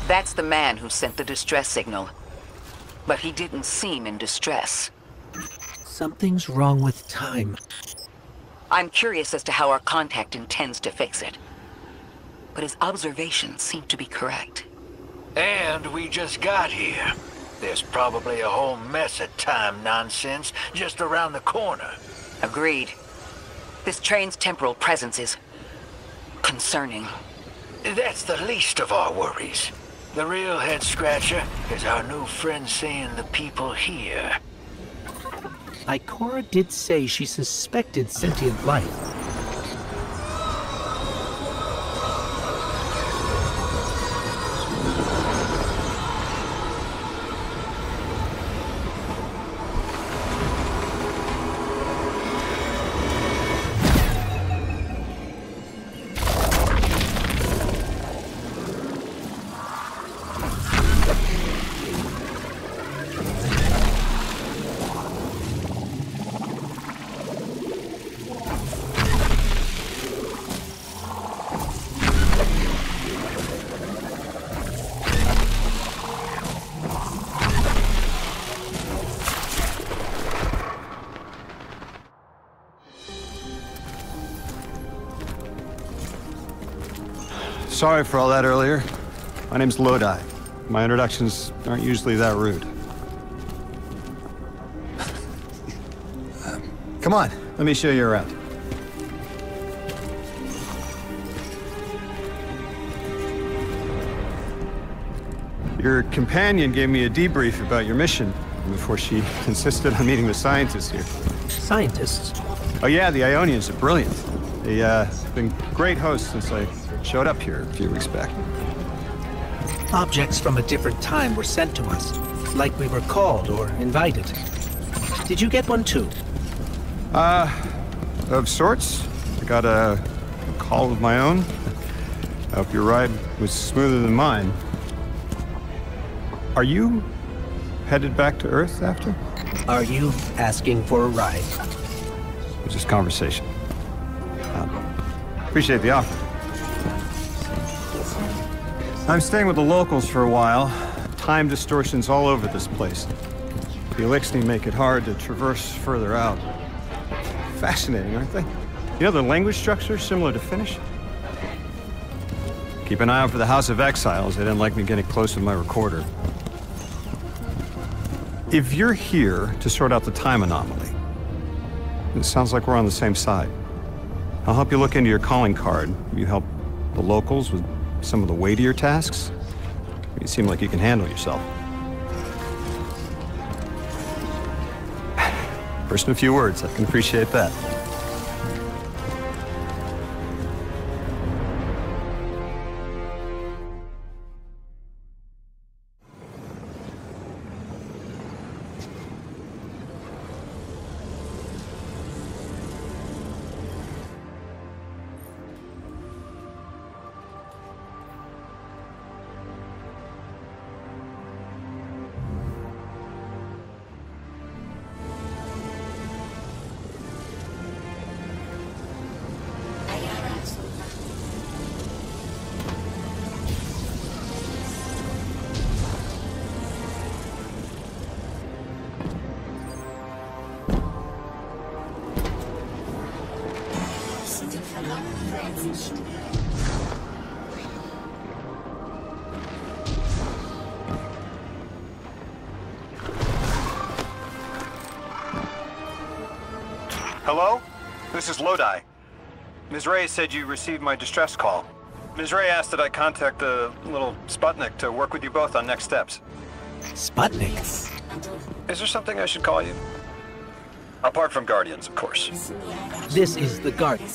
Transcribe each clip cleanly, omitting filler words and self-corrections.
That's the man who sent the distress signal. But he didn't seem in distress. Something's wrong with time. I'm curious as to how our contact intends to fix it. But his observations seem to be correct. And we just got here. There's probably a whole mess of time nonsense just around the corner. Agreed. This train's temporal presence is concerning. That's the least of our worries. The real head-scratcher is our new friend seeing the people here. Ikora did say she suspected sentient life. Sorry for all that earlier. My name's Lodi. My introductions aren't usually that rude. Come on, let me show you around. Your companion gave me a debrief about your mission before she insisted on meeting the scientists here. Scientists? Oh yeah, the Ionians are brilliant. They've been great hosts since I showed up here a few weeks back. Objects from a different time were sent to us, like we were called or invited. Did you get one too? Of sorts. I got a call of my own. I hope your ride was smoother than mine. Are you headed back to Earth after? Are you asking for a ride? It's just conversation. Appreciate the offer. I'm staying with the locals for a while. Time distortions all over this place. The Elixni make it hard to traverse further out. Fascinating, aren't they? You know, the language structure is similar to Finnish. Keep an eye out for the House of Exiles. They didn't like me getting close with my recorder. If you're here to sort out the time anomaly, it sounds like we're on the same side. I'll help you look into your calling card. You help the locals with some of the weightier tasks. You seem like you can handle yourself. First in a few words, I can appreciate that. Hello? This is Lodi. Ms. Ray said you received my distress call. Ms. Ray asked that I contact the little Sputnik to work with you both on next steps. Sputnik? Is there something I should call you? Apart from Guardians, of course. This is the Guardian.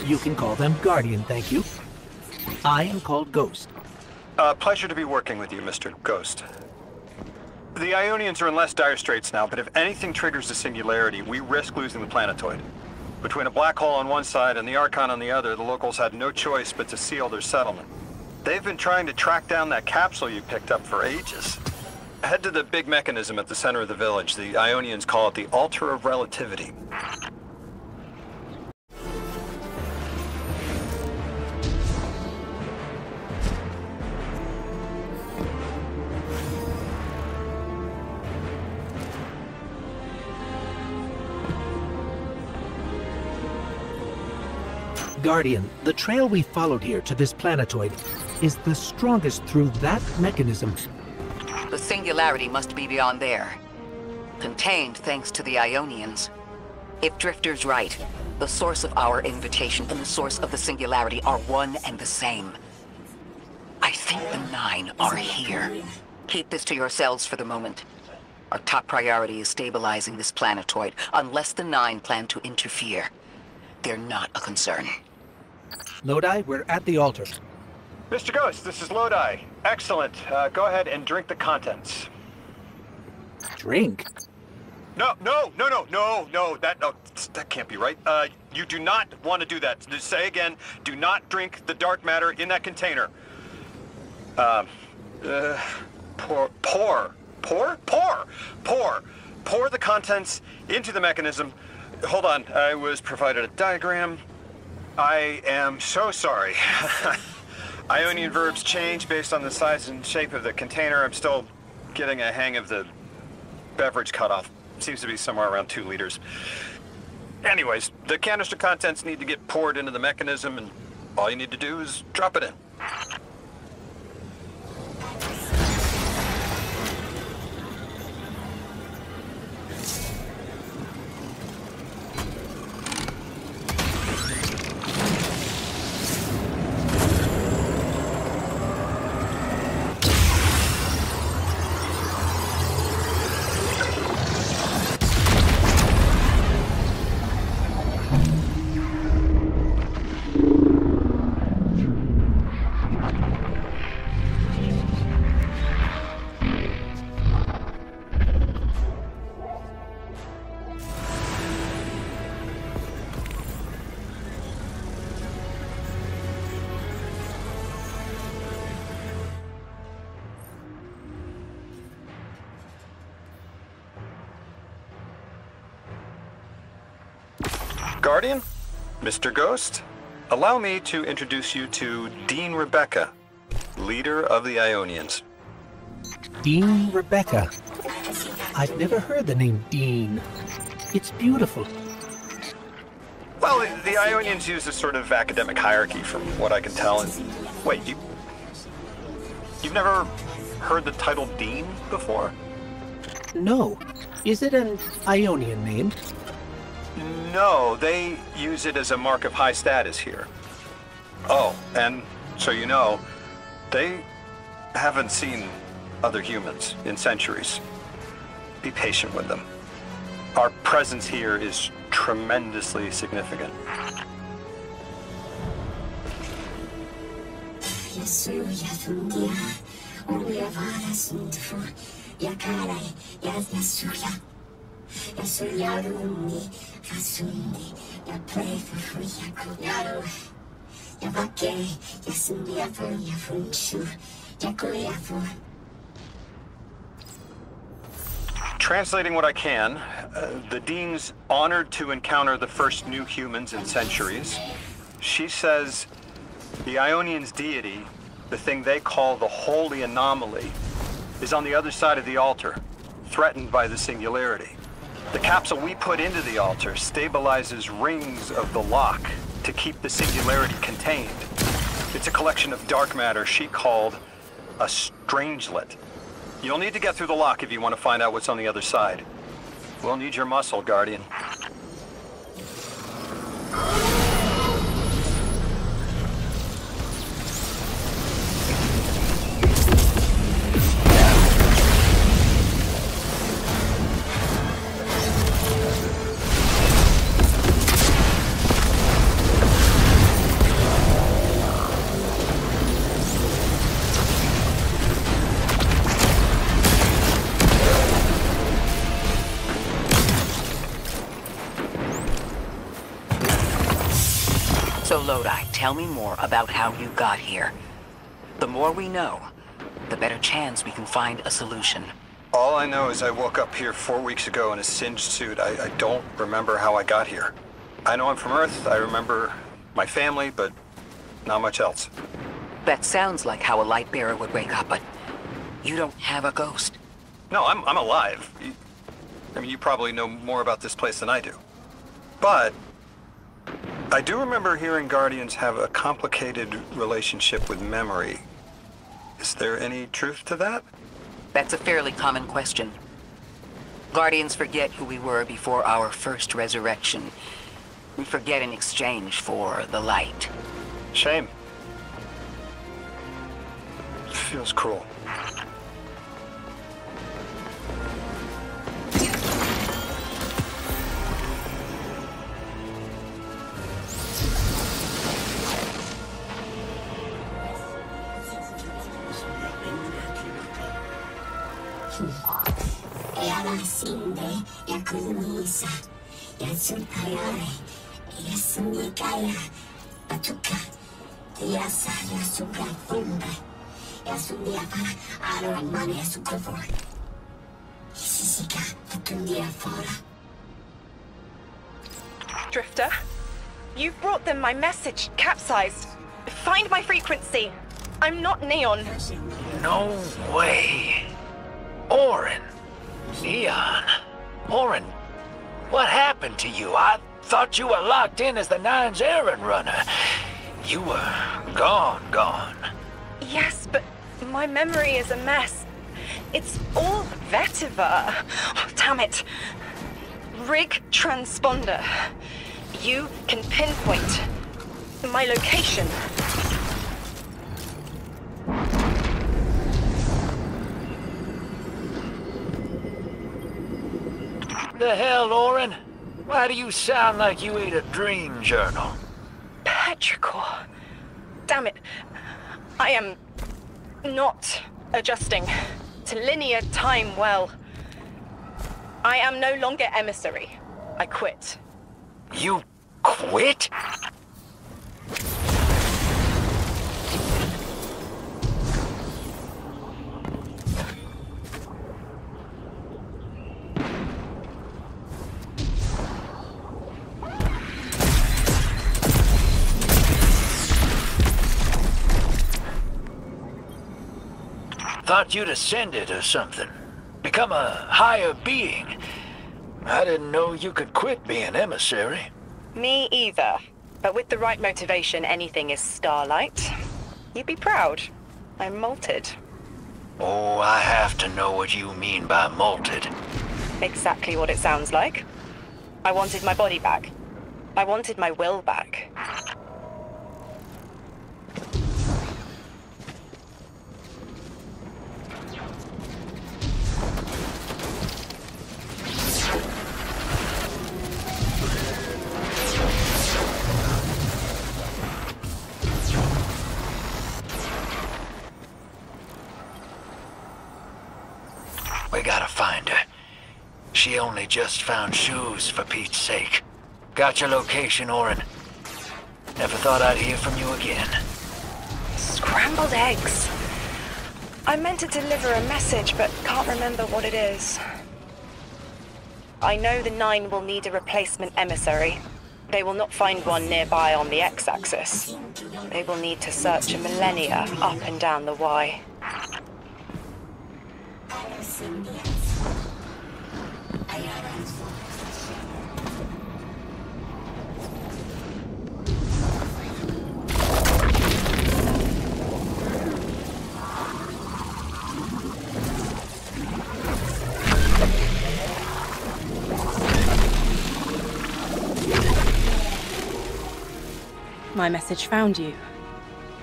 You can call them Guardian, thank you. I am called Ghost. Pleasure to be working with you, Mr. Ghost. The Ionians are in less dire straits now, but if anything triggers the singularity, we risk losing the planetoid. Between a black hole on one side and the Archon on the other, the locals had no choice but to seal their settlement. They've been trying to track down that capsule you picked up for ages. Head to the big mechanism at the center of the village. The Ionians call it the Altar of Relativity. Guardian, the trail we followed here to this planetoid is the strongest through that mechanism. The singularity must be beyond there. Contained thanks to the Ionians. If Drifter's right, the source of our invitation and the source of the singularity are one and the same. I think the 9 are here. Keep this to yourselves for the moment. Our top priority is stabilizing this planetoid, unless the 9 plan to interfere. They're not a concern. Lodi, we're at the altar. Mr. Ghost, this is Lodi. Excellent. Go ahead and drink the contents. Drink? No, that can't be right. You do not want to do that. Just say again, do not drink the dark matter in that container. Pour the contents into the mechanism. Hold on, I was provided a diagram. I am so sorry. Ionian verbs change based on the size and shape of the container. I'm still getting a hang of the beverage cutoff. Seems to be somewhere around 2 liters. Anyways, the canister contents need to get poured into the mechanism, and all you need to do is drop it in. Guardian, Mr. Ghost, allow me to introduce you to Dean Rebecca, leader of the Ionians. Dean Rebecca. I've never heard the name Dean. It's beautiful. Well, the Ionians use a sort of academic hierarchy from what I can tell. And wait, you've never heard the title Dean before? No. Is it an Ionian name? No, they use it as a mark of high status here. Oh, and so you know, they haven't seen other humans in centuries. Be patient with them. Our presence here is tremendously significant. Translating what I can, the Dean's honored to encounter the first new humans in centuries. She says the Ionians' deity, the thing they call the Holy Anomaly, is on the other side of the altar, threatened by the singularity. The capsule we put into the altar stabilizes rings of the lock to keep the singularity contained. It's a collection of dark matter she called a strangelet. You'll need to get through the lock if you want to find out what's on the other side. We'll need your muscle, Guardian. So Lodi, tell me more about how you got here. The more we know, the better chance we can find a solution. All I know is I woke up here 4 weeks ago in a singed suit. I don't remember how I got here. I know I'm from Earth, I remember my family, but not much else. That sounds like how a light bearer would wake up, but you don't have a ghost. No, I'm alive. I mean, you probably know more about this place than I do. But I do remember hearing Guardians have a complicated relationship with memory. Is there any truth to that? That's a fairly common question. Guardians forget who we were before our first resurrection. We forget in exchange for the light. Shame. Feels cruel. Drifter, you've brought them my message, capsized. Find my frequency. I'm not Neon. No way. Orin. Neon. Orin, what happened to you? I thought you were locked in as the Nine's errand runner. You were gone. Yes, but my memory is a mess. It's all vetiver. Oh, damn it. Rig transponder. You can pinpoint my location. The hell, Orin? Why do you sound like you ate a dream journal? Petrichor. Damn it. I am not adjusting to linear time well. I am no longer emissary. I quit. You quit? Thought you'd ascended or something. Become a higher being. I didn't know you could quit being emissary. Me either. But with the right motivation, anything is starlight. You'd be proud. I'm molted. Oh, I have to know what you mean by molted. Exactly what it sounds like. I wanted my body back. I wanted my will back. We gotta find her. She only just found shoes, for Pete's sake. Got your location, Orin. Never thought I'd hear from you again. Scrambled eggs. I meant to deliver a message, but can't remember what it is. I know the Nine will need a replacement emissary. They will not find one nearby on the X-axis. They will need to search a millennia up and down the Y. My message found you.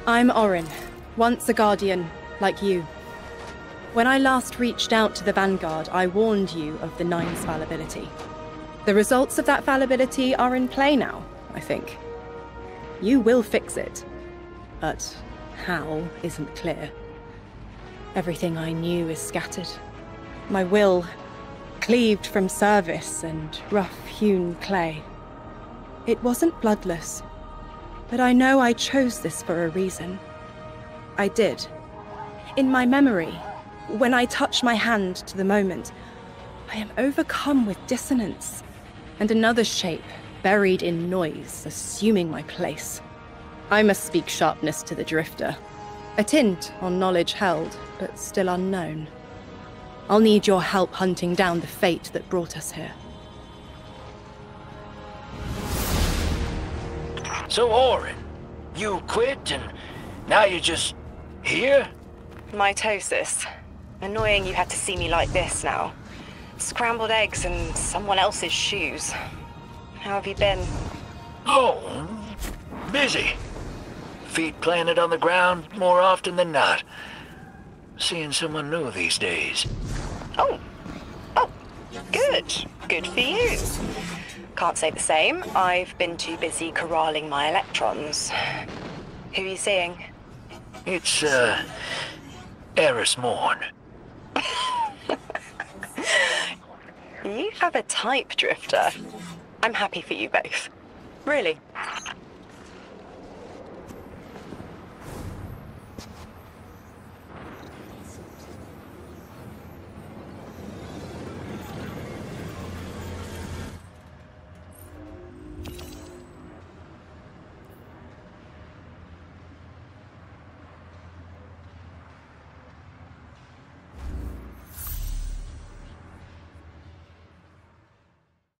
I'm Orin, once a Guardian, like you. When I last reached out to the Vanguard, I warned you of the Nine's fallibility. The results of that fallibility are in play now, I think. You will fix it, but how isn't clear. Everything I knew is scattered. My will cleaved from service and rough-hewn clay. It wasn't bloodless. But I know I chose this for a reason. I did. In my memory, when I touch my hand to the moment, I am overcome with dissonance, and another shape, buried in noise, assuming my place. I must speak sharpness to the Drifter. A tint on knowledge held, but still unknown. I'll need your help hunting down the fate that brought us here. So, Orin, you quit and now you're just here? Mitosis. Annoying you had to see me like this now. Scrambled eggs in someone else's shoes. How have you been? Oh, busy. Feet planted on the ground more often than not. Seeing someone new these days. Oh, good. Good for you. Can't say the same. I've been too busy corralling my electrons. Who are you seeing? It's, Eris Morn. You have a type, Drifter. I'm happy for you both. Really.